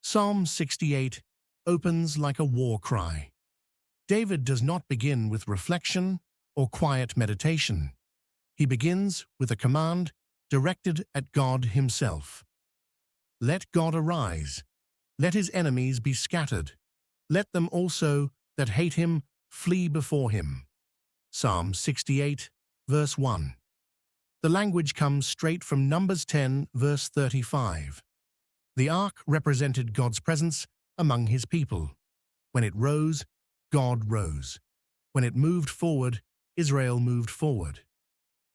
Psalm 68 opens like a war cry. David does not begin with reflection or quiet meditation. He begins with a command directed at God himself. Let God arise. Let his enemies be scattered. Let them also that hate him flee before him. Psalm 68, verse 1. The language comes straight from Numbers 10, verse 35. The ark represented God's presence among his people. When it rose, God rose. When it moved forward, Israel moved forward.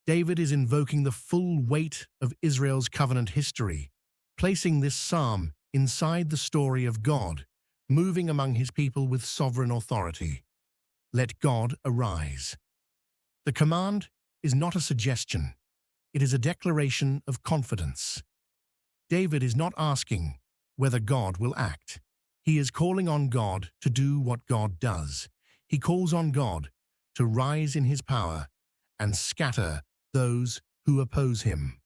David is invoking the full weight of Israel's covenant history, placing this psalm inside the story of God, moving among his people with sovereign authority. Let God arise. The command is not a suggestion. It is a declaration of confidence. David is not asking whether God will act. He is calling on God to do what God does. He calls on God to rise in his power and scatter those who oppose him.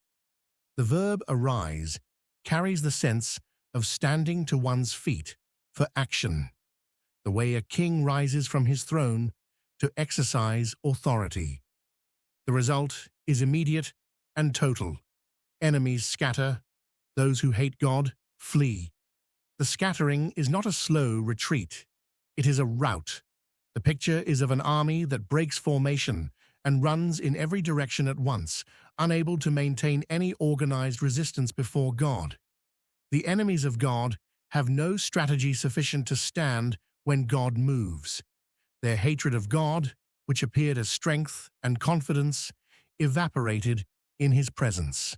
The verb arise carries the sense of standing to one's feet for action, the way a king rises from his throne to exercise authority. The result is immediate and total. Enemies scatter, those who hate God flee. The scattering is not a slow retreat. It is a rout. The picture is of an army that breaks formation and runs in every direction at once, unable to maintain any organized resistance before God. The enemies of God have no strategy sufficient to stand when God moves. Their hatred of God, which appeared as strength and confidence, evaporated in his presence.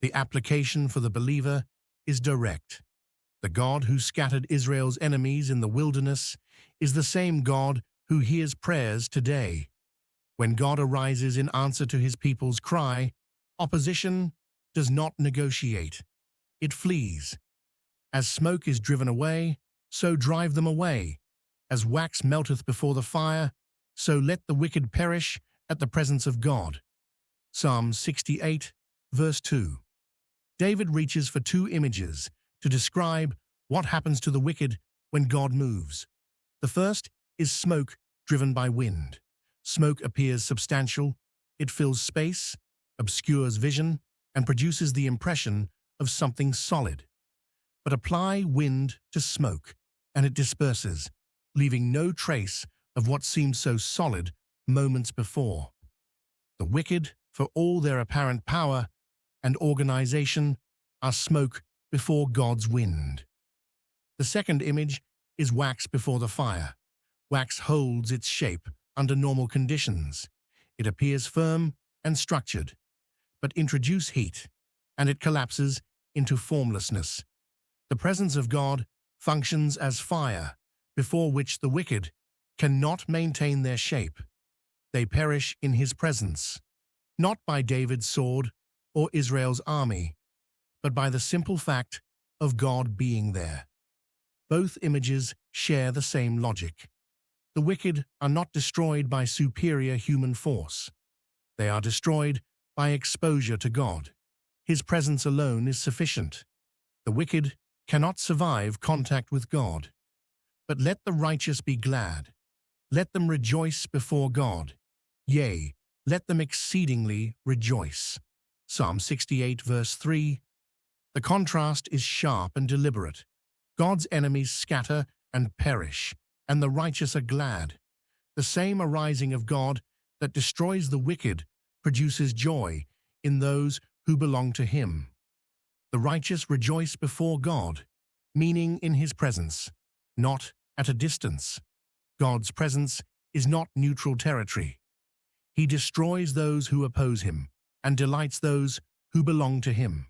The application for the believer is direct. The God who scattered Israel's enemies in the wilderness is the same God who hears prayers today. When God arises in answer to his people's cry, opposition does not negotiate. It flees. As smoke is driven away, so drive them away. As wax melteth before the fire, so let the wicked perish at the presence of God. Psalm 68, verse 2. David reaches for two images to describe what happens to the wicked when God moves. The first is smoke driven by wind. Smoke appears substantial, it fills space, obscures vision, and produces the impression of something solid. But apply wind to smoke, and it disperses, leaving no trace of what seemed so solid moments before. The wicked, for all their apparent power and organization, are smoke before God's wind. The second image is wax before the fire. Wax holds its shape under normal conditions. It appears firm and structured, but introduce heat, and it collapses into formlessness. The presence of God functions as fire, before which the wicked cannot maintain their shape. They perish in his presence, not by David's sword or Israel's army, but by the simple fact of God being there. Both images share the same logic. The wicked are not destroyed by superior human force. They are destroyed by exposure to God. His presence alone is sufficient. The wicked cannot survive contact with God. But let the righteous be glad. Let them rejoice before God. Yea, let them exceedingly rejoice. Psalm 68, verse 3. The contrast is sharp and deliberate. God's enemies scatter and perish, and the righteous are glad. The same arising of God that destroys the wicked produces joy in those who belong to him. The righteous rejoice before God, meaning in his presence, not at a distance. God's presence is not neutral territory. He destroys those who oppose him and delights those who belong to him.